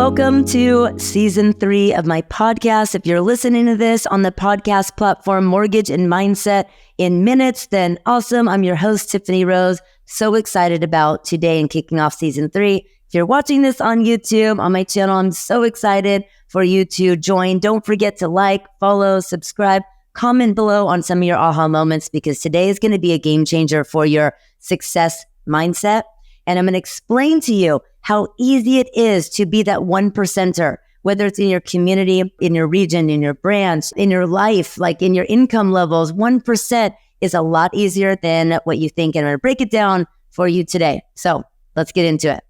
Welcome to season 3 of my podcast. If you're listening to this on the podcast platform Mortgage and Mindset in Minutes, then awesome. I'm your host, Tiffany Rose. So excited about today and kicking off season 3. If you're watching this on YouTube, on my channel, I'm so excited for you to join. Don't forget to like, follow, subscribe, comment below on some of your aha moments, because today is going to be a game changer for your success mindset. And I'm going to explain to you how easy it is to be that 1%er, whether it's in your community, in your region, in your branch, in your life, like in your income levels. 1% is a lot easier than what you think. And I'm going to break it down for you today. So let's get into it.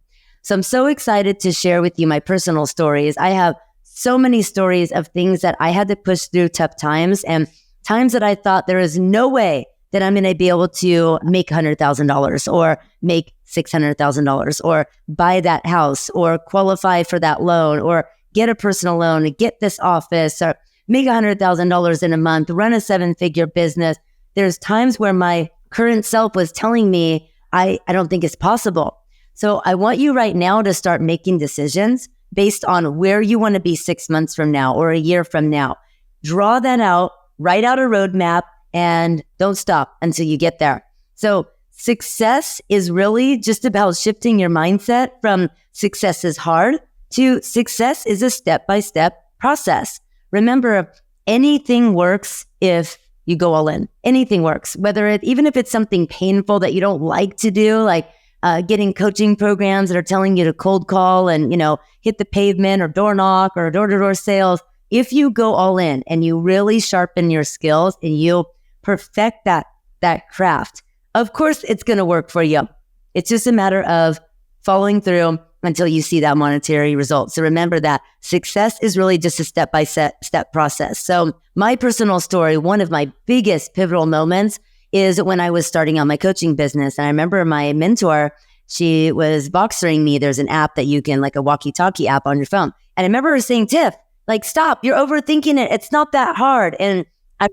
So I'm so excited to share with you my personal stories. I have so many stories of things that I had to push through tough times, and times that I thought there is no way that I'm going to be able to make $100,000 or make $600,000 or buy that house or qualify for that loan or get a personal loan, get this office or make $100,000 in a month, run a 7-figure business. There's times where my current self was telling me, I don't think it's possible. So I want you right now to start making decisions based on where you want to be 6 months from now or a year from now. Draw that out, write out a roadmap, and don't stop until you get there. So success is really just about shifting your mindset from success is hard to success is a step-by-step process. Remember, anything works if you go all in. Anything works, even if it's something painful that you don't like to do, like getting coaching programs that are telling you to cold call and, hit the pavement or door knock or door-to-door sales. If you go all in and you really sharpen your skills and you perfect that craft, of course it's going to work for you. It's just a matter of following through until you see that monetary result. So remember that success is really just a step-by-step process. So my personal story, one of my biggest pivotal moments is when I was starting on my coaching business. And I remember my mentor, she was boxering me. There's an app that you can, like a walkie-talkie app on your phone. And I remember her saying, Tiff, stop, you're overthinking it. It's not that hard. And I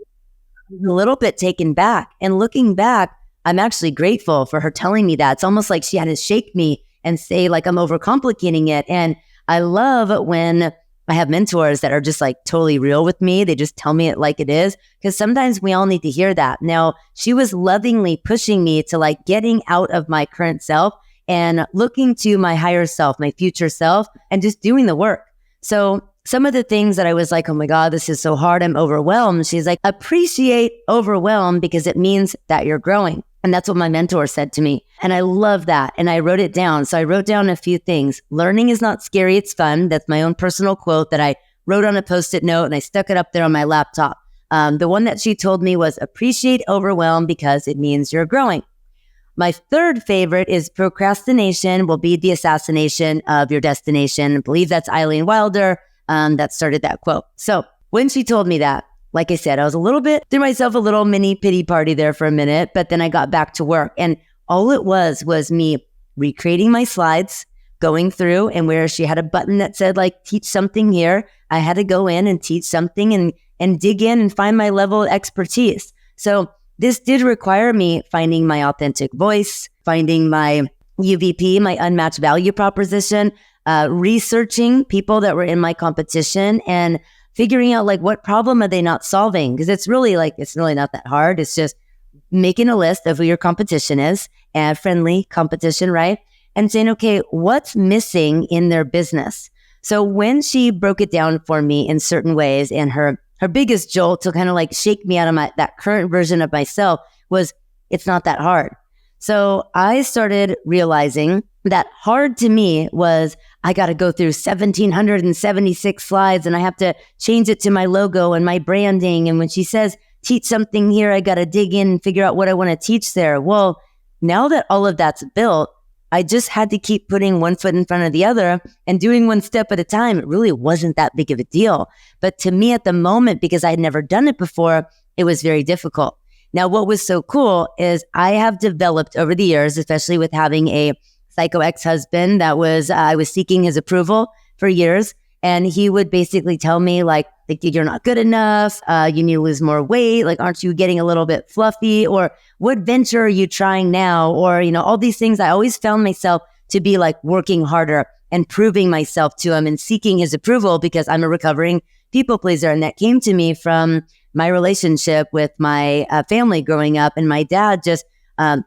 was a little bit taken back. And looking back, I'm actually grateful for her telling me that. It's almost like she had to shake me and say I'm overcomplicating it. And I love when I have mentors that are just totally real with me. They just tell me it like it is, because sometimes we all need to hear that. Now, she was lovingly pushing me to getting out of my current self and looking to my higher self, my future self, and just doing the work. So some of the things that I was oh my God, this is so hard, I'm overwhelmed. She's like, appreciate overwhelm because it means that you're growing. And that's what my mentor said to me. And I love that. And I wrote it down. So I wrote down a few things. Learning is not scary, it's fun. That's my own personal quote that I wrote on a Post-it note and I stuck it up there on my laptop. The one that she told me was appreciate overwhelm because it means you're growing. My third favorite is procrastination will be the assassination of your destination. I believe that's Eileen Wilder that started that quote. So when she told me that, like I said, I was threw myself a little mini pity party there for a minute, but then I got back to work. And all it was me recreating my slides, going through, and where she had a button that said teach something here, I had to go in and teach something and dig in and find my level of expertise. So this did require me finding my authentic voice, finding my UVP, my unmatched value proposition, researching people that were in my competition and figuring out what problem are they not solving? Because it's really not that hard. It's just making a list of who your competition is, and friendly competition, right? And saying, okay, what's missing in their business? So when she broke it down for me in certain ways, and her biggest jolt to kind of shake me out of that current version of myself was, it's not that hard. So I started realizing that hard to me was I got to go through 1,776 slides and I have to change it to my logo and my branding. And when she says, teach something here, I got to dig in and figure out what I want to teach there. Well, now that all of that's built, I just had to keep putting one foot in front of the other and doing one step at a time. It really wasn't that big of a deal. But to me at the moment, because I had never done it before, it was very difficult. Now, what was so cool is I have developed over the years, especially with having a psycho ex-husband that I was seeking his approval for years. And he would basically tell me you're not good enough. You need to lose more weight. Aren't you getting a little bit fluffy? Or what venture are you trying now? Or, all these things. I always found myself to be working harder and proving myself to him and seeking his approval because I'm a recovering people pleaser. And that came to me from my relationship with my family growing up, and my dad just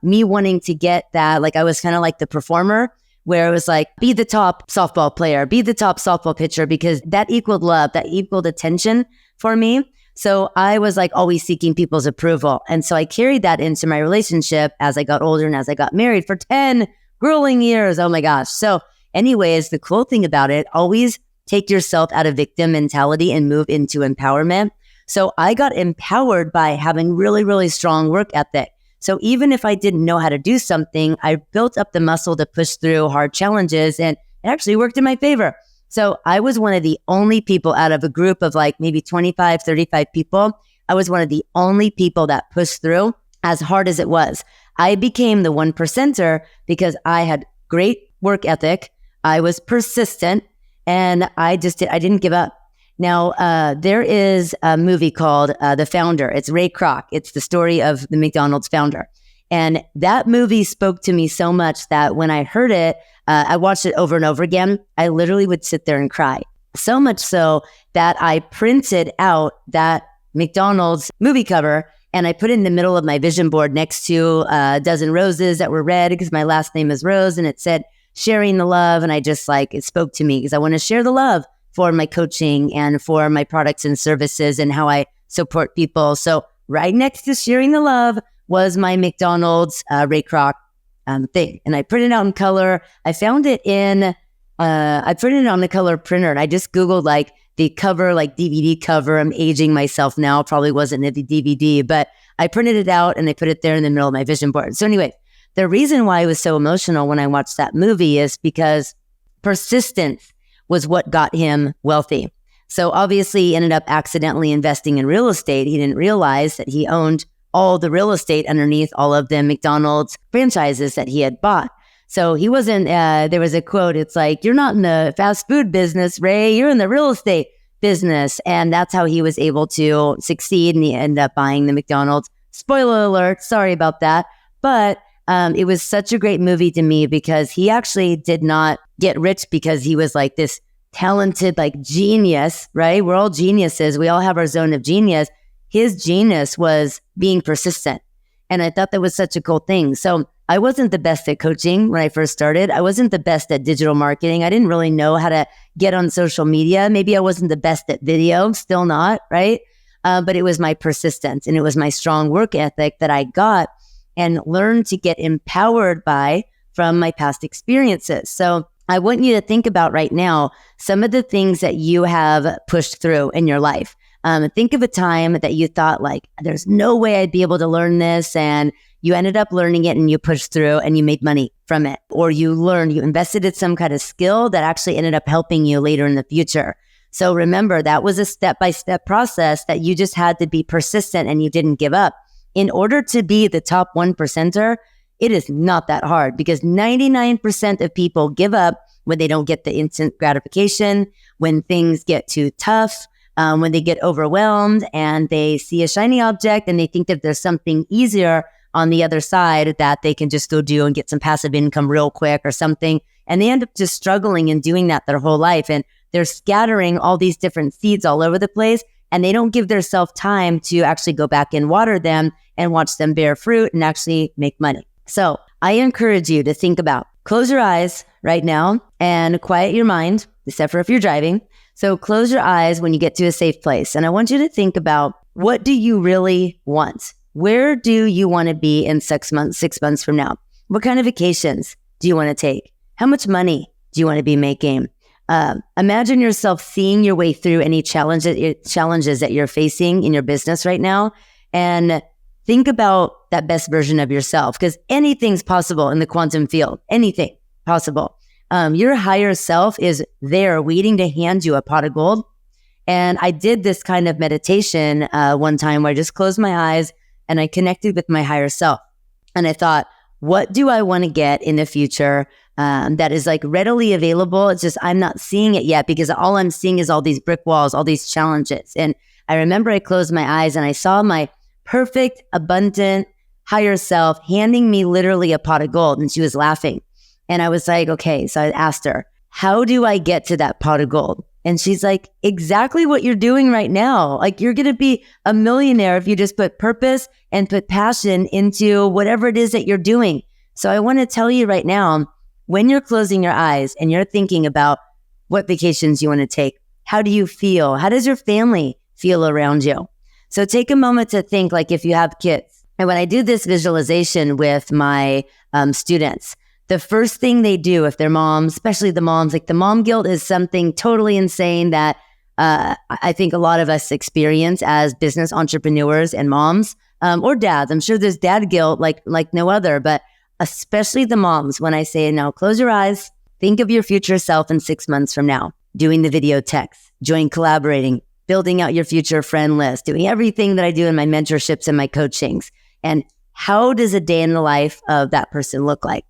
me wanting to get that. Like I was kind of like the performer where it was like, be the top softball player, be the top softball pitcher, because that equaled love, that equaled attention for me. So I was like always seeking people's approval. And so I carried that into my relationship as I got older and as I got married for 10 grueling years. Oh my gosh. So anyways, the cool thing about it, always take yourself out of victim mentality and move into empowerment. So I got empowered by having really, really strong work ethic. So even if I didn't know how to do something, I built up the muscle to push through hard challenges, and it actually worked in my favor. So I was one of the only people out of a group of like maybe 25, 35 people. I was one of the only people that pushed through as hard as it was. I became the 1%er because I had great work ethic. I was persistent, and I didn't give up. Now, there is a movie called The Founder. It's Ray Kroc. It's the story of the McDonald's founder. And that movie spoke to me so much that when I heard it, I watched it over and over again. I literally would sit there and cry. So much so that I printed out that McDonald's movie cover and I put it in the middle of my vision board next to a dozen roses that were red because my last name is Rose. And it said, sharing the love. And I just like, it spoke to me because I want to share the love for my coaching and for my products and services and how I support people. So right next to sharing the love was my McDonald's Ray Kroc thing. And I printed it out in color. I found it I printed it on the color printer, and I just Googled like the cover, like DVD cover. I'm aging myself now. Probably wasn't a DVD, but I printed it out and I put it there in the middle of my vision board. So anyway, the reason why I was so emotional when I watched that movie is because persistence was what got him wealthy. So obviously he ended up accidentally investing in real estate. He didn't realize that he owned all the real estate underneath all of the McDonald's franchises that he had bought. So he wasn't, there was a quote, it's like, you're not in the fast food business, Ray, you're in the real estate business. And that's how he was able to succeed. And he ended up buying the McDonald's. Spoiler alert, sorry about that. But it was such a great movie to me because he actually did not get rich because he was like this talented, like genius, right? We're all geniuses. We all have our zone of genius. His genius was being persistent. And I thought that was such a cool thing. So I wasn't the best at coaching when I first started. I wasn't the best at digital marketing. I didn't really know how to get on social media. Maybe I wasn't the best at video, still not, right? But it was my persistence and it was my strong work ethic that I got and learned to get empowered by from my past experiences. So I want you to think about right now some of the things that you have pushed through in your life. Think of a time that you thought like, there's no way I'd be able to learn this. And you ended up learning it and you pushed through and you made money from it. Or you invested in some kind of skill that actually ended up helping you later in the future. So remember, that was a step-by-step process that you just had to be persistent and you didn't give up. In order to be the top 1%er, it is not that hard because 99% of people give up when they don't get the instant gratification, when things get too tough, when they get overwhelmed and they see a shiny object and they think that there's something easier on the other side that they can just go do and get some passive income real quick or something. And they end up just struggling and doing that their whole life. And they're scattering all these different seeds all over the place. And they don't give themselves time to actually go back and water them and watch them bear fruit and actually make money. So I encourage you to think about, close your eyes right now and quiet your mind, except for if you're driving. So close your eyes when you get to a safe place. And I want you to think about, what do you really want? Where do you want to be in 6 months from now? What kind of vacations do you want to take? How much money do you want to be making? Imagine yourself seeing your way through any challenges that you're facing in your business right now. And think about that best version of yourself, because anything's possible in the quantum field. Anything possible. Your higher self is there waiting to hand you a pot of gold. And I did this kind of meditation one time where I just closed my eyes and I connected with my higher self. And I thought, what do I want to get in the future that is like readily available? It's just, I'm not seeing it yet because all I'm seeing is all these brick walls, all these challenges. And I remember I closed my eyes and I saw my perfect, abundant, higher self handing me literally a pot of gold, and she was laughing. And I was like, okay. So I asked her, how do I get to that pot of gold? And she's like, exactly what you're doing right now. Like, you're going to be a millionaire if you just put purpose and put passion into whatever it is that you're doing. So I want to tell you right now, when you're closing your eyes and you're thinking about what vacations you want to take, how do you feel? How does your family feel around you? So take a moment to think, like, if you have kids. And when I do this visualization with my students, the first thing they do, if they're moms, especially the moms, like, the mom guilt is something totally insane that I think a lot of us experience as business entrepreneurs and moms, or dads. I'm sure there's dad guilt like no other, but especially the moms. When I say, now close your eyes, think of your future self in 6 months from now, doing the video texts, collaborating, building out your future friend list, doing everything that I do in my mentorships and my coachings. And how does a day in the life of that person look like?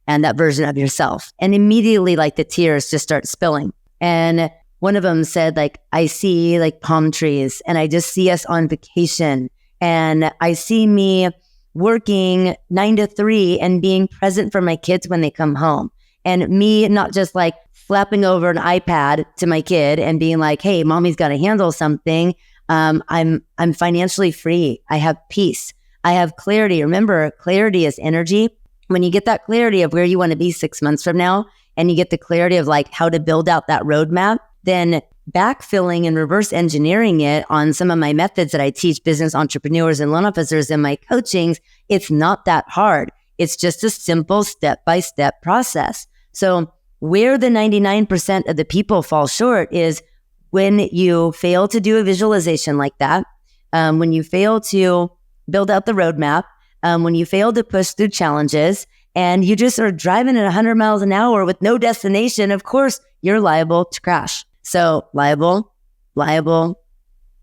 And that version of yourself. And immediately, like, the tears just start spilling. And one of them said, like, I see like palm trees and I just see us on vacation. And I see me working 9 to 3 and being present for my kids when they come home. And me not just like flapping over an iPad to my kid and being like, hey, mommy's got to handle something. I'm financially free. I have peace. I have clarity. Remember, clarity is energy. When you get that clarity of where you want to be 6 months from now, and you get the clarity of like how to build out that roadmap, then backfilling and reverse engineering it on some of my methods that I teach business entrepreneurs and loan officers in my coachings, it's not that hard. It's just a simple step-by-step process. So where the 99% of the people fall short is when you fail to do a visualization like that, when you fail to build out the roadmap, when you fail to push through challenges, and you just are driving at 100 miles an hour with no destination, of course, you're liable to crash. So liable,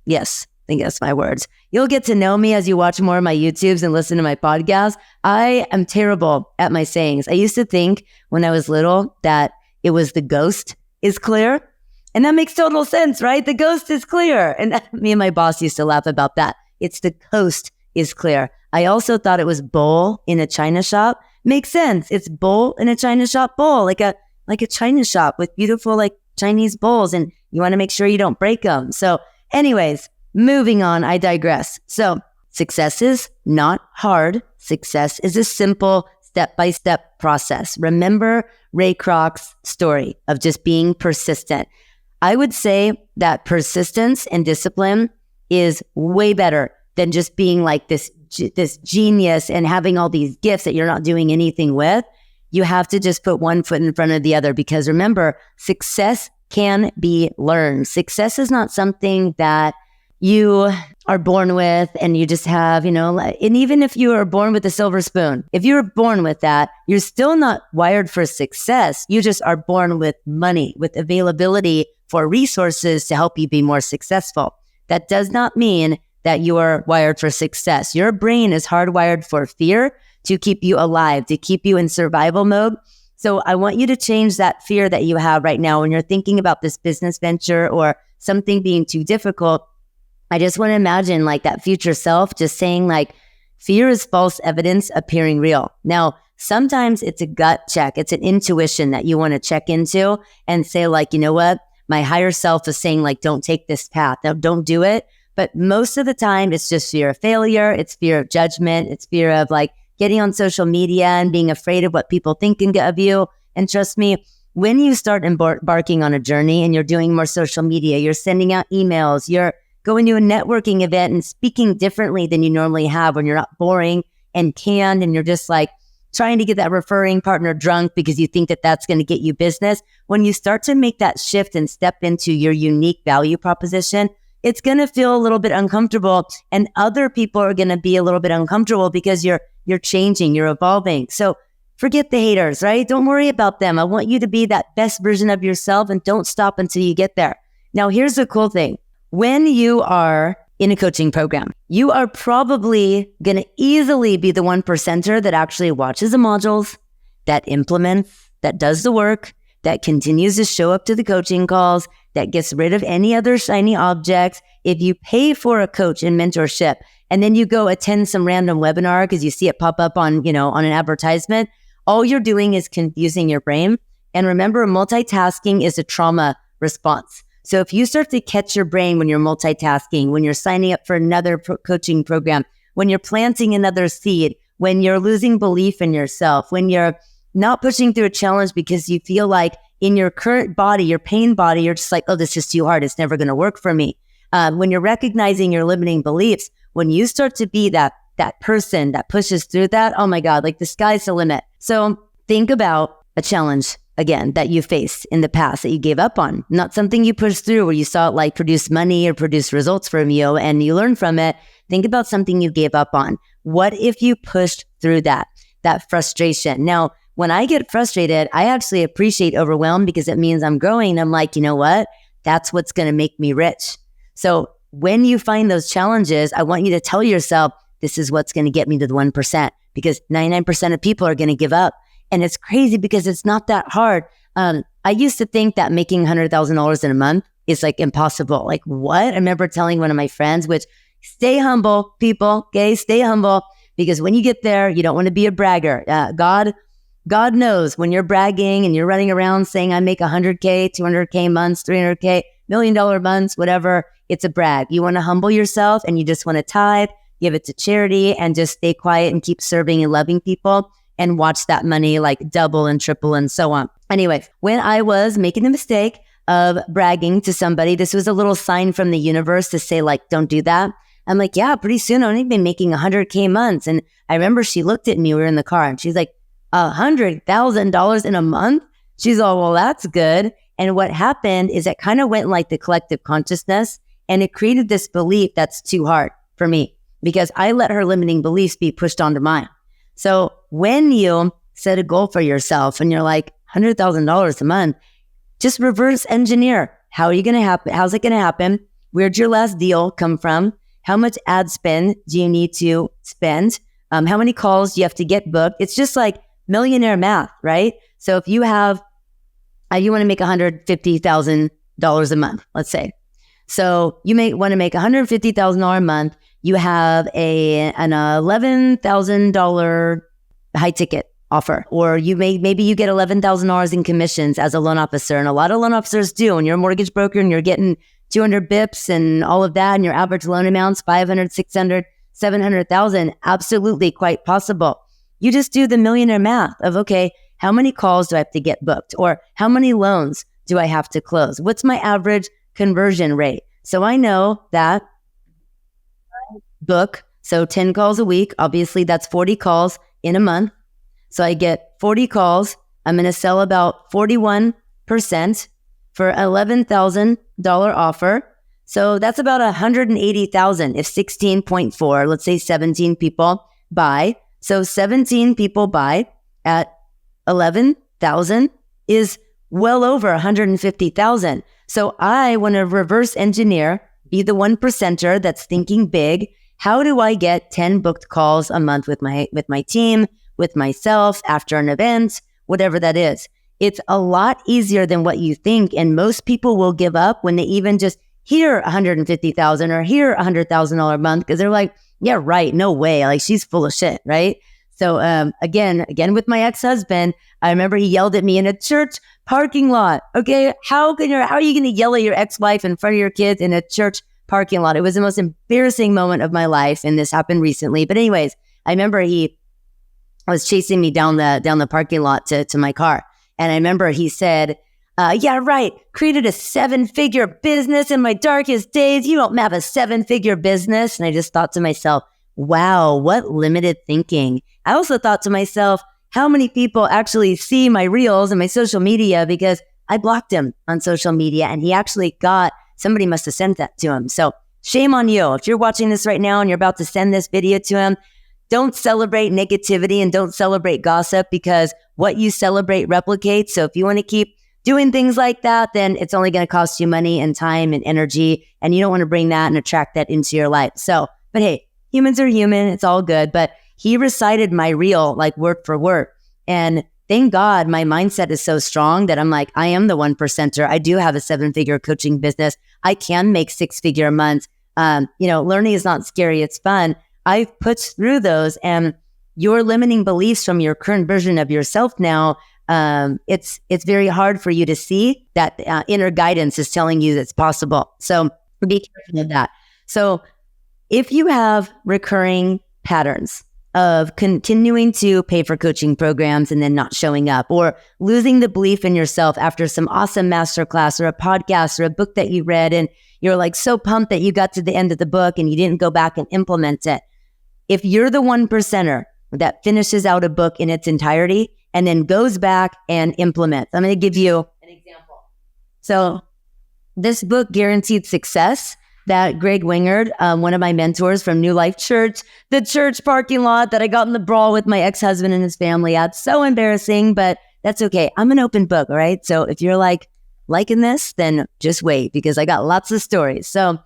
yes, I think that's my words. You'll get to know me as you watch more of my YouTubes and listen to my podcast. I am terrible at my sayings. I used to think when I was little that it was the ghost is clear. And that makes total sense, right? The ghost is clear. And me and my boss used to laugh about that. It's the coast is clear. I also thought it was bowl in a china shop. Makes sense. It's bowl in a china shop bowl, like a china shop with beautiful like Chinese bowls, and you want to make sure you don't break them. So anyways, moving on, I digress. So success is not hard. Success is a simple step-by-step process. Remember Ray Kroc's story of just being persistent. I would say that persistence and discipline is way better than just being like this genius and having all these gifts that you're not doing anything with. You have to just put one foot in front of the other, because remember, success can be learned. Success is not something that you are born with and you just have, and even if you are born with a silver spoon, if you're born with that, you're still not wired for success. You just are born with money, with availability for resources to help you be more successful. That does not mean that you are wired for success. Your brain is hardwired for fear to keep you alive, to keep you in survival mode. So I want you to change that fear that you have right now when you're thinking about this business venture or something being too difficult. I just want to imagine like that future self just saying like, fear is false evidence appearing real. Now, sometimes it's a gut check. It's an intuition that you want to check into and say like, you know what? My higher self is saying like, don't take this path. Now, don't do it. But most of the time, it's just fear of failure. It's fear of judgment. It's fear of like getting on social media and being afraid of what people think of you. And trust me, when you start embarking on a journey and you're doing more social media, you're sending out emails, you're going to a networking event and speaking differently than you normally have when you're not boring and canned and you're just like trying to get that referring partner drunk because you think that that's going to get you business. When you start to make that shift and step into your unique value proposition, it's going to feel a little bit uncomfortable, and other people are going to be a little bit uncomfortable because you're changing, you're evolving. So forget the haters, right? Don't worry about them. I want you to be that best version of yourself, and don't stop until you get there. Now, here's the cool thing. When you are in a coaching program, you are probably going to easily be the 1%er that actually watches the modules, that implements, that does the work, that continues to show up to the coaching calls, that gets rid of any other shiny objects. If you pay for a coach and mentorship, and then you go attend some random webinar because you see it pop up on an advertisement, all you're doing is confusing your brain And remember, multitasking is a trauma response. So if you start to catch your brain when you're multitasking, when you're signing up for another coaching program, when you're planting another seed, when you're losing belief in yourself, when you're not pushing through a challenge because you feel like in your current body, your pain body, you're just like, oh, this is too hard. It's never going to work for me. When you're recognizing your limiting beliefs, when you start to be that person that pushes through that, oh my God, like the sky's the limit. So think about a challenge again that you faced in the past that you gave up on, not something you pushed through where you saw it like produce money or produce results from you and you learn from it. Think about something you gave up on. What if you pushed through that frustration? Now, when I get frustrated, I actually appreciate overwhelm because it means I'm growing. I'm like, you know what? That's what's going to make me rich. So when you find those challenges, I want you to tell yourself, this is what's going to get me to the 1%, because 99% of people are going to give up. And it's crazy because it's not that hard. I used to think that making $100,000 in a month is like impossible. Like what? I remember telling one of my friends, which stay humble, people, okay? Stay humble, because when you get there, you don't want to be a bragger. God knows when you're bragging and you're running around saying, I make 100K, 200K months, 300K, $1 million months, whatever, it's a brag. You want to humble yourself and you just want to tithe, give it to charity, and just stay quiet and keep serving and loving people and watch that money like double and triple and so on. Anyway, when I was making the mistake of bragging to somebody, this was a little sign from the universe to say like, don't do that. I'm like, yeah, pretty soon I'm going to be making 100K months. And I remember she looked at me, we were in the car, and she's like, $100,000 in a month? She's all, well, that's good. And what happened is it kind of went like the collective consciousness, and it created this belief that's too hard for me because I let her limiting beliefs be pushed onto mine. So when you set a goal for yourself and you're like $100,000 a month, just reverse engineer. How are you going to happen? How's it going to happen? Where'd your last deal come from? How much ad spend do you need to spend? How many calls do you have to get booked? It's just like millionaire math, right? So if you have, you want to make $150,000 a month, let's say. So you want to make $150,000 a month. You have an $11,000 high ticket offer, or maybe you get $11,000 in commissions as a loan officer. And a lot of loan officers do. And you're a mortgage broker and you're getting 200 bips and all of that. And your average loan amount's 500, 600, 700,000. Absolutely quite possible. You just do the millionaire math of, okay, how many calls do I have to get booked? Or how many loans do I have to close? What's my average conversion rate? So I know that book, so 10 calls a week, obviously that's 40 calls in a month. So I get 40 calls. I'm going to sell about 41% for $11,000 offer. So that's about $180,000 if 16.4, let's say 17 people buy. So 17 people buy at 11,000 is well over 150,000. So I want to reverse engineer, be the 1%er that's thinking big. How do I get 10 booked calls a month with my team, with myself, after an event, whatever that is? It's a lot easier than what you think. And most people will give up when they even just hear 150,000 or hear $100,000 a month, because they're like, yeah, right. No way. Like she's full of shit. Right. So, again, with my ex-husband, I remember he yelled at me in a church parking lot. Okay. How are you going to yell at your ex-wife in front of your kids in a church parking lot? It was the most embarrassing moment of my life. And this happened recently. But anyways, I remember he was chasing me down the parking lot to my car. And I remember he said, yeah, right. Created a 7-figure business in my darkest days. You don't have a 7-figure business. And I just thought to myself, wow, what limited thinking. I also thought to myself, how many people actually see my reels and my social media, because I blocked him on social media and he actually somebody must have sent that to him. So shame on you. If you're watching this right now and you're about to send this video to him, don't celebrate negativity and don't celebrate gossip, because what you celebrate replicates. So if you want to keep doing things like that, then it's only going to cost you money and time and energy. And you don't want to bring that and attract that into your life. So, but hey, humans are human. It's all good. But he recited my reel like word for word. And thank God my mindset is so strong that I'm like, I am the 1%er. I do have a 7-figure coaching business. I can make 6-figure months. Learning is not scary. It's fun. I've pushed through those, and your limiting beliefs from your current version of yourself now it's very hard for you to see that inner guidance is telling you that's possible. So be careful of that. So if you have recurring patterns of continuing to pay for coaching programs and then not showing up, or losing the belief in yourself after some awesome masterclass or a podcast or a book that you read, and you're like so pumped that you got to the end of the book and you didn't go back and implement it. If you're the 1%er that finishes out a book in its entirety and then goes back and implements, I'm going to give you an example. So this book, Guaranteed Success, that Greg Wingard, one of my mentors from New Life Church, the church parking lot that I got in the brawl with my ex-husband and his family at. So embarrassing, but that's okay. I'm an open book, all right? So if you're liking this, then just wait, because I got lots of stories. So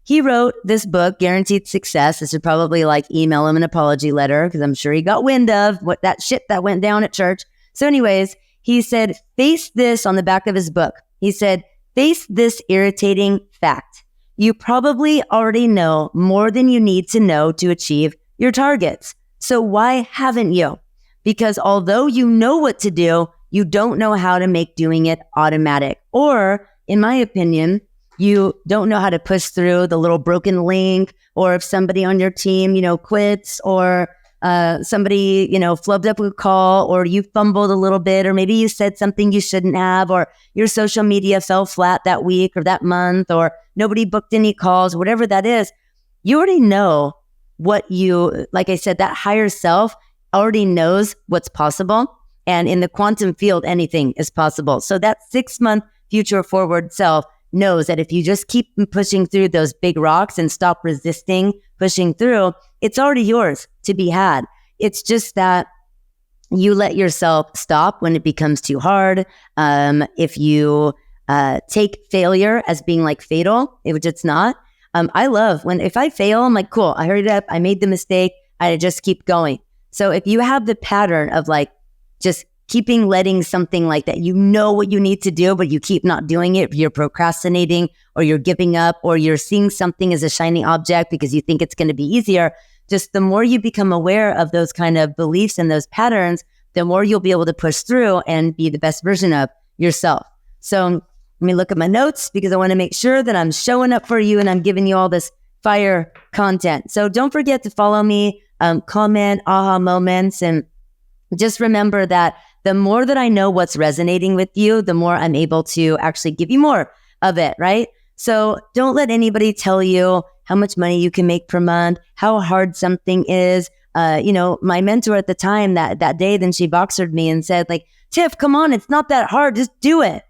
he wrote this book, Guaranteed Success. I should probably email him an apology letter, because I'm sure he got wind of what that shit that went down at church. So anyways, he said, face this on the back of his book. He said, face this irritating fact. You probably already know more than you need to know to achieve your targets. So why haven't you? Because although you know what to do, you don't know how to make doing it automatic. Or, in my opinion, you don't know how to push through the little broken link, or if somebody on your team, quits, or somebody, flubbed up a call, or you fumbled a little bit, or maybe you said something you shouldn't have, or your social media fell flat that week or that month, or nobody booked any calls, whatever that is. You already know what like I said, that higher self already knows what's possible. And in the quantum field, anything is possible. So that 6-month future forward self knows that if you just keep pushing through those big rocks and stop resisting pushing through, it's already yours to be had. It's just that you let yourself stop when it becomes too hard. If you take failure as being fatal, which it's not. I love if I fail, I'm like, cool, I hurried up, I made the mistake, I just keep going. So if you have the pattern of just keeping letting something like that, what you need to do, but you keep not doing it, you're procrastinating, or you're giving up, or you're seeing something as a shiny object because you think it's going to be easier, just the more you become aware of those kind of beliefs and those patterns, the more you'll be able to push through and be the best version of yourself. So let me look at my notes, because I want to make sure that I'm showing up for you and I'm giving you all this fire content. So don't forget to follow me, comment, aha moments, and just remember that the more that I know what's resonating with you, the more I'm able to actually give you more of it, right? So don't let anybody tell you how much money you can make per month, how hard something is. My mentor at the time that day, then she boxered me and said, Tiff, come on, it's not that hard, just do it.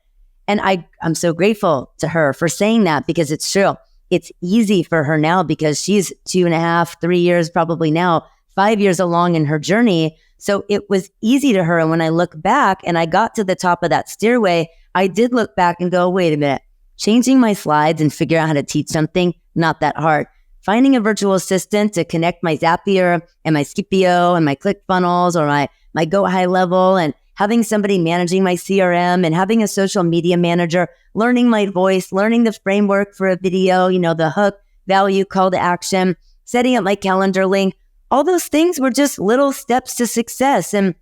And I'm so grateful to her for saying that, because it's true. It's easy for her now, because she's 2.5, 3 years, probably now 5 years along in her journey. So it was easy to her. And when I look back and I got to the top of that stairway, I did look back and go, wait a minute, changing my slides and figure out how to teach something, not that hard. Finding a virtual assistant to connect my Zapier and my Scipio and my ClickFunnels, or my Go High Level, and having somebody managing my CRM, and having a social media manager, learning my voice, learning the framework for a video, the hook, value, call to action, setting up my calendar link. All those things were just little steps to success. And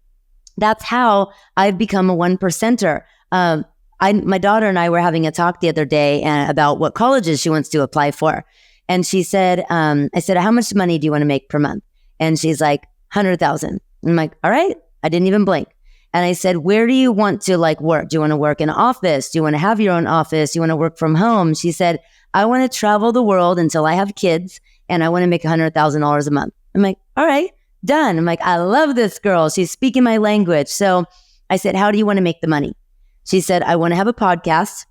that's how I've become a 1%er. My daughter and I were having a talk the other day about what colleges she wants to apply for. And she said, I said, how much money do you want to make per month? And she's like, 100,000. I'm like, all right. I didn't even blink. And I said, where do you want to work? Do you want to work in an office? Do you want to have your own office? Do you want to work from home? She said, I want to travel the world until I have kids, and I want to make $100,000 a month. I'm like, all right, done. I'm like, I love this girl. She's speaking my language. So I said, how do you want to make the money? She said, I want to have a podcast.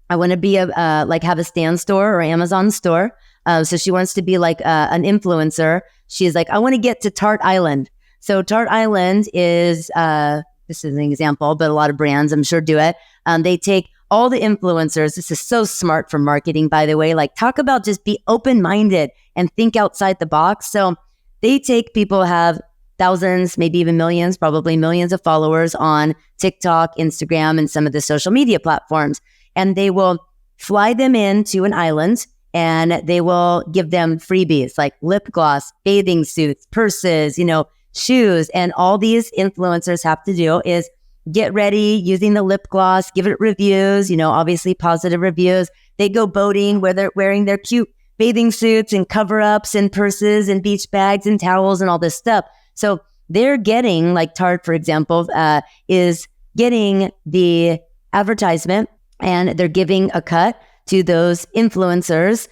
I want to be have a Stan store or Amazon store. So she wants to be an influencer. She's like, I want to get to Tart Island. So Tart Island is, this is an example, but a lot of brands I'm sure do it. They take all the influencers. This is so smart for marketing, by the way. Talk about just be open-minded and think outside the box. So they take people who have thousands, maybe even millions, probably millions of followers on TikTok, Instagram, and some of the social media platforms. And they will fly them into an island, and they will give them freebies like lip gloss, bathing suits, purses, shoes. And all these influencers have to do is get ready using the lip gloss, give it reviews, obviously positive reviews. They go boating where they're wearing their cute bathing suits and cover-ups and purses and beach bags and towels and all this stuff. So they're getting, like Tarte, for example, is getting the advertisement, and they're giving a cut to those influencers,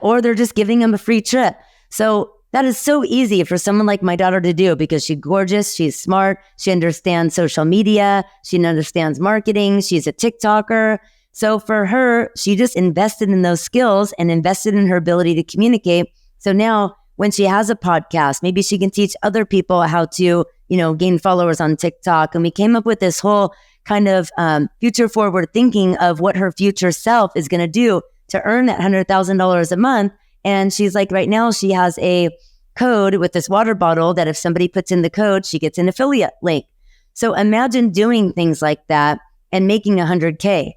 or they're just giving them a free trip. So that is so easy for someone like my daughter to do because she's gorgeous, she's smart, she understands social media, she understands marketing, she's a TikToker. So for her, she just invested in those skills and invested in her ability to communicate. So now when she has a podcast, maybe she can teach other people how to, gain followers on TikTok. And we came up with this whole kind of future forward thinking of what her future self is going to do to earn that $100,000 a month. And she's like, right now she has a code with this water bottle that if somebody puts in the code, she gets an affiliate link. So imagine doing things like that and making $100K.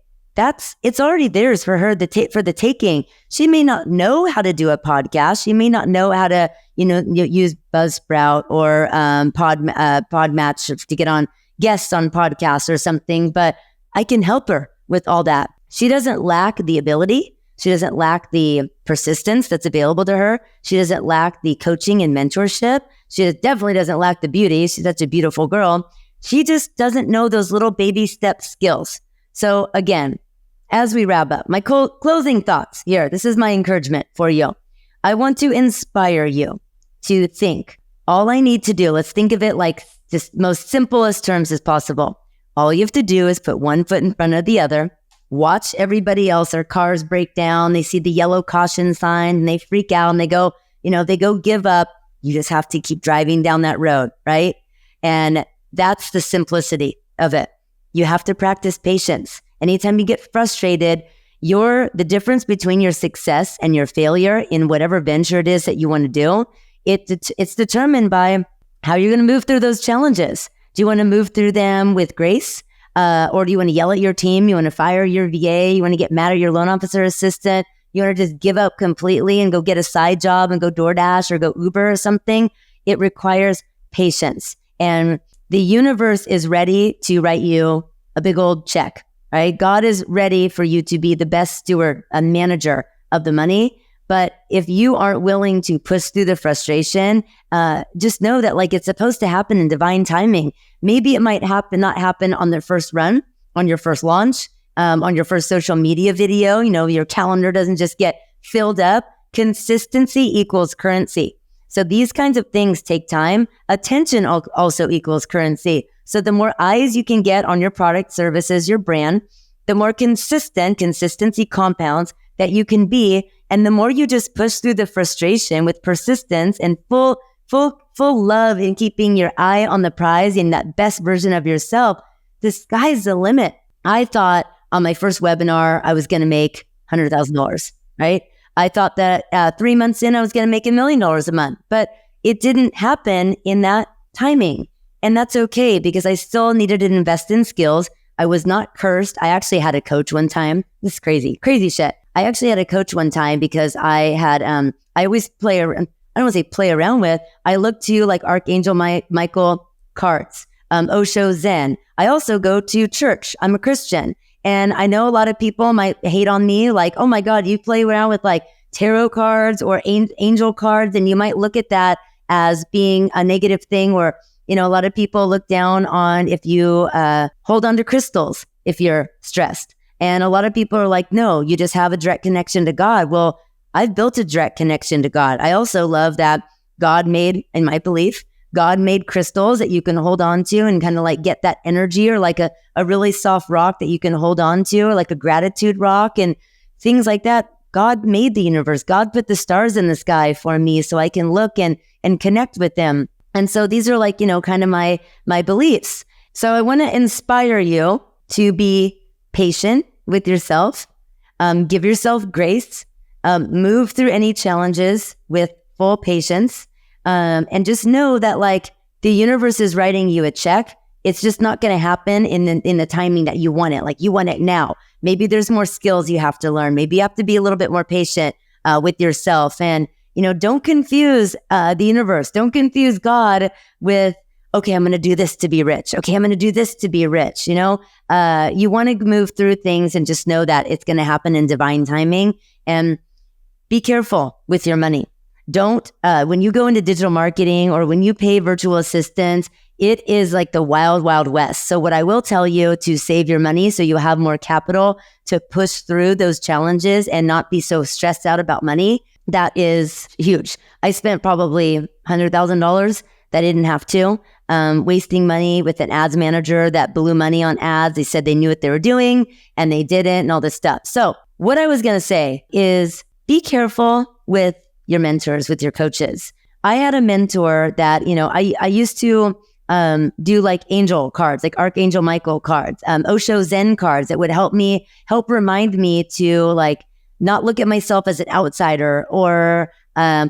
It's already theirs for her for the taking. She may not know how to do a podcast. She may not know how to, use Buzzsprout or Podmatch to get on guests on podcasts or something, but I can help her with all that. She doesn't lack the ability. She doesn't lack the persistence that's available to her. She doesn't lack the coaching and mentorship. She definitely doesn't lack the beauty. She's such a beautiful girl. She just doesn't know those little baby step skills. So again, as we wrap up, my closing thoughts here, this is my encouragement for you. I want to inspire you to think, all I need to do, let's think of it like just most simplest terms as possible. All you have to do is put one foot in front of the other, watch everybody else, their cars break down, they see the yellow caution sign and they freak out and they go give up. You just have to keep driving down that road, right? And that's the simplicity of it. You have to practice patience. Anytime you get frustrated, the difference between your success and your failure in whatever venture it is that you want to do, it's determined by how you're going to move through those challenges. Do you want to move through them with grace? Or do you want to yell at your team? You want to fire your VA? You want to get mad at your loan officer assistant? You want to just give up completely and go get a side job and go DoorDash or go Uber or something? It requires patience. And the universe is ready to write you a big old check, right? God is ready for you to be the best steward, a manager of the money. But if you aren't willing to push through the frustration, just know that it's supposed to happen in divine timing. Maybe it might not happen on the first run, on your first launch, on your first social media video. Your calendar doesn't just get filled up. Consistency equals currency. So these kinds of things take time. Attention also equals currency. So the more eyes you can get on your product, services, your brand, the more consistency compounds that you can be. And the more you just push through the frustration with persistence and full love in keeping your eye on the prize in that best version of yourself, the sky's the limit. I thought on my first webinar, I was going to make $100,000, right? I thought that 3 months in, I was going to make $1 million a month, but it didn't happen in that timing. And that's okay because I still needed to invest in skills. I was not cursed. I actually had a coach one time. This is crazy shit. I actually had a coach one time because I had, I always play around. I don't want to say play around with. I look to Archangel Michael cards, Osho Zen. I also go to church. I'm a Christian. And I know a lot of people might hate on me oh my God, you play around with tarot cards or angel cards. And you might look at that as being a negative thing or, a lot of people look down on if you hold on to crystals if you're stressed. And a lot of people are like, no, you just have a direct connection to God. Well, I've built a direct connection to God. I also love that God made, in my belief, God made crystals that you can hold on to and kind of get that energy or a really soft rock that you can hold on to or a gratitude rock and things like that. God made the universe. God put the stars in the sky for me so I can look and connect with them. And so these are kind of my beliefs. So I want to inspire you to be patient with yourself, give yourself grace, move through any challenges with full patience, and just know that the universe is writing you a check. It's just not going to happen in the timing that you want it. You want it now. Maybe there's more skills you have to learn. Maybe you have to be a little bit more patient with yourself. And don't confuse the universe. Don't confuse God with okay, I'm going to do this to be rich. Okay, I'm going to do this to be rich. You want to move through things and just know that it's going to happen in divine timing. And be careful with your money. Don't, when you go into digital marketing or when you pay virtual assistants, it is like the wild, wild west. So what I will tell you to save your money so you have more capital to push through those challenges and not be so stressed out about money, that is huge. I spent probably $100,000 that I didn't have to, wasting money with an ads manager that blew money on ads. They said they knew what they were doing and they didn't and all this stuff. So what I was going to say is be careful with your mentors, with your coaches. I had a mentor that, I used to do like angel cards, like Archangel Michael cards, Osho Zen cards that would help remind me to like not look at myself as an outsider or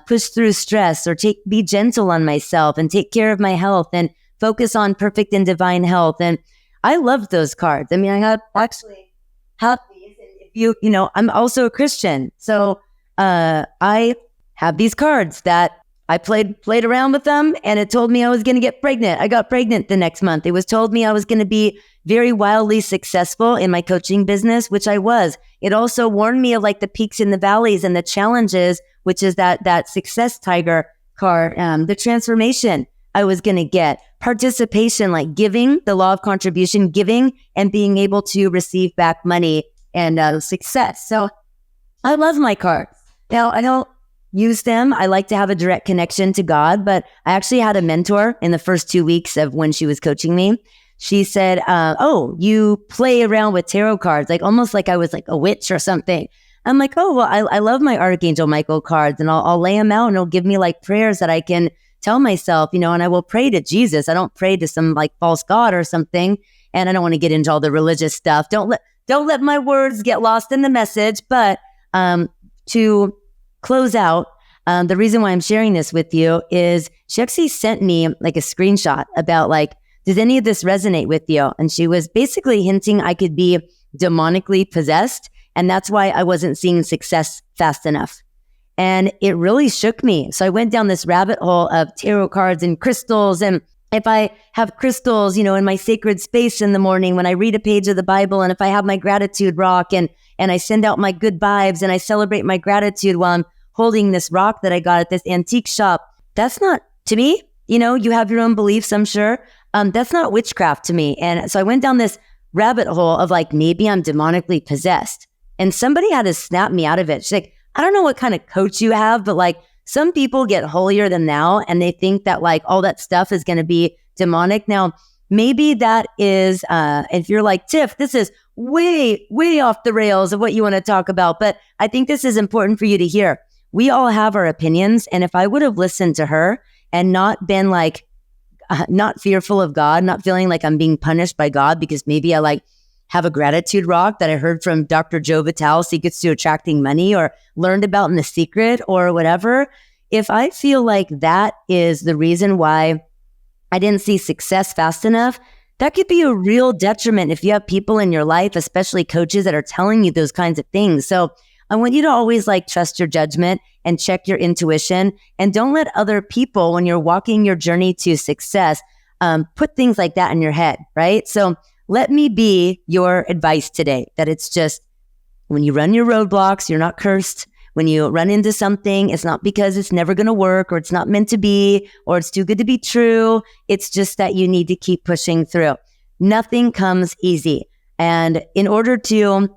push through stress or be gentle on myself and take care of my health and focus on perfect and divine health. And I loved those cards. I mean, I actually have these. And if I'm also a Christian. So I have these cards that I played around with them, and it told me I was going to get pregnant. I got pregnant the next month. It was told me I was going to be very wildly successful in my coaching business, which I was. It also warned me of like the peaks and the valleys and the challenges, which is that success tiger card, the transformation I was going to get, participation, like giving, the law of contribution, giving and being able to receive back money and success. So I love my cards. Now, I don't use them. I like to have a direct connection to God, but I actually had a mentor in the first 2 weeks of when she was coaching me. She said, oh, you play around with tarot cards, like almost like I was like a witch or something. I'm like, oh, well, I love my Archangel Michael cards, and I'll lay them out and it'll give me like prayers that I can tell myself, and I will pray to Jesus. I don't pray to some like false God or something. And I don't want to get into all the religious stuff. Don't let my words get lost in the message. But to close out, the reason why I'm sharing this with you is she actually sent me like a screenshot about like, does any of this resonate with you? And she was basically hinting I could be demonically possessed. And that's why I wasn't seeing success fast enough. And it really shook me. So I went down this rabbit hole of tarot cards and crystals. And if I have crystals, in my sacred space in the morning when I read a page of the Bible, and if I have my gratitude rock and I send out my good vibes and I celebrate my gratitude while I'm holding this rock that I got at this antique shop, that's not, to me, you have your own beliefs, I'm sure. That's not witchcraft to me. And so I went down this rabbit hole of like, maybe I'm demonically possessed. And somebody had to snap me out of it. She's like, I don't know what kind of coach you have, but like some people get holier than thou and they think that like all that stuff is going to be demonic. Now, maybe that is, if you're like, Tiff, this is way, way off the rails of what you want to talk about. But I think this is important for you to hear. We all have our opinions. And if I would have listened to her and not been like, not fearful of God, not feeling like I'm being punished by God because maybe I like have a gratitude rock that I heard from Dr. Joe Vitale, Secrets to Attracting Money, or learned about in The Secret or whatever. If I feel like that is the reason why I didn't see success fast enough, that could be a real detriment if you have people in your life, especially coaches that are telling you those kinds of things. So I want you to always like trust your judgment and check your intuition, and don't let other people, when you're walking your journey to success, put things like that in your head, right? So let me be your advice today, that it's just when you run your roadblocks, you're not cursed. When you run into something, it's not because it's never going to work or it's not meant to be or it's too good to be true. It's just that you need to keep pushing through. Nothing comes easy. And in order to,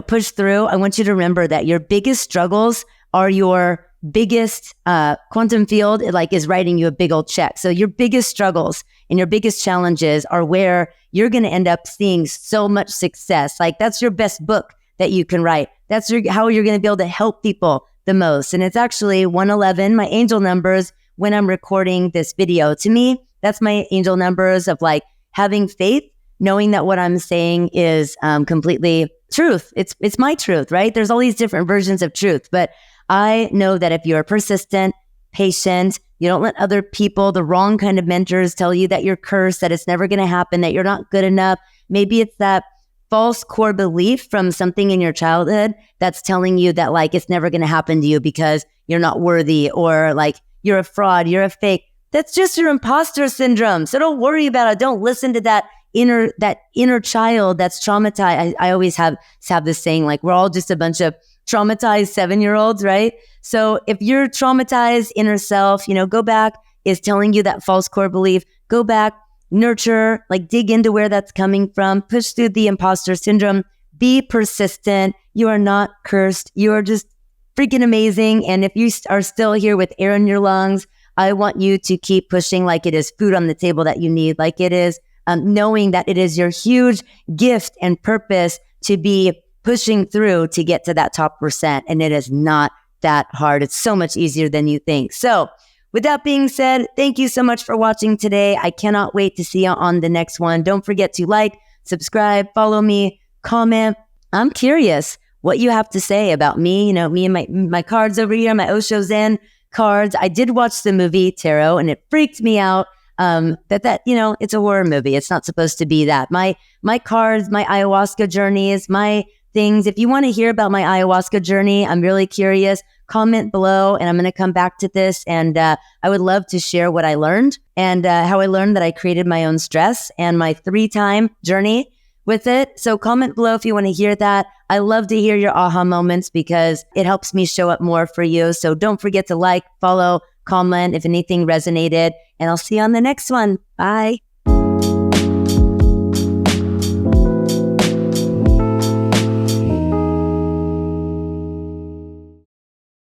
push through, I want you to remember that your biggest struggles are your biggest quantum field, is writing you a big old check. So your biggest struggles and your biggest challenges are where you're going to end up seeing so much success. Like that's your best book that you can write. That's how you're going to be able to help people the most. And it's actually 111, my angel numbers, when I'm recording this video. To me, that's my angel numbers of like having faith, knowing that what I'm saying is completely truth. It's my truth, right? There's all these different versions of truth, but I know that if you're persistent, patient, you don't let other people, the wrong kind of mentors, tell you that you're cursed, that it's never going to happen, that you're not good enough. Maybe it's that false core belief from something in your childhood that's telling you that like it's never going to happen to you because you're not worthy, or like you're a fraud, you're a fake. That's just your imposter syndrome. So don't worry about it. Don't listen to that inner child that's traumatized. I always have this saying, like, we're all just a bunch of traumatized 7-year-olds, right? So if your traumatized inner self, go back, is telling you that false core belief, go back, nurture, like dig into where that's coming from, push through the imposter syndrome, be persistent. You are not cursed. You are just freaking amazing. And if you are still here with air in your lungs, I want you to keep pushing like it is food on the table that you need, like it is knowing that it is your huge gift and purpose to be pushing through to get to that top percent. And it is not that hard. It's so much easier than you think. So with that being said, thank you so much for watching today. I cannot wait to see you on the next one. Don't forget to like, subscribe, follow me, comment. I'm curious what you have to say about me, me and my cards over here, my Osho Zen cards. I did watch the movie Tarot and it freaked me out that it's a horror movie. It's not supposed to be that. My cards, my ayahuasca journeys, my things. If you want to hear about my ayahuasca journey, I'm really curious. Comment below and I'm going to come back to this. And I would love to share what I learned and how I learned that I created my own stress and my 3-time journey with it. So comment below if you want to hear that. I love to hear your aha moments because it helps me show up more for you. So don't forget to like, follow, comment if anything resonated, and I'll see you on the next one. Bye.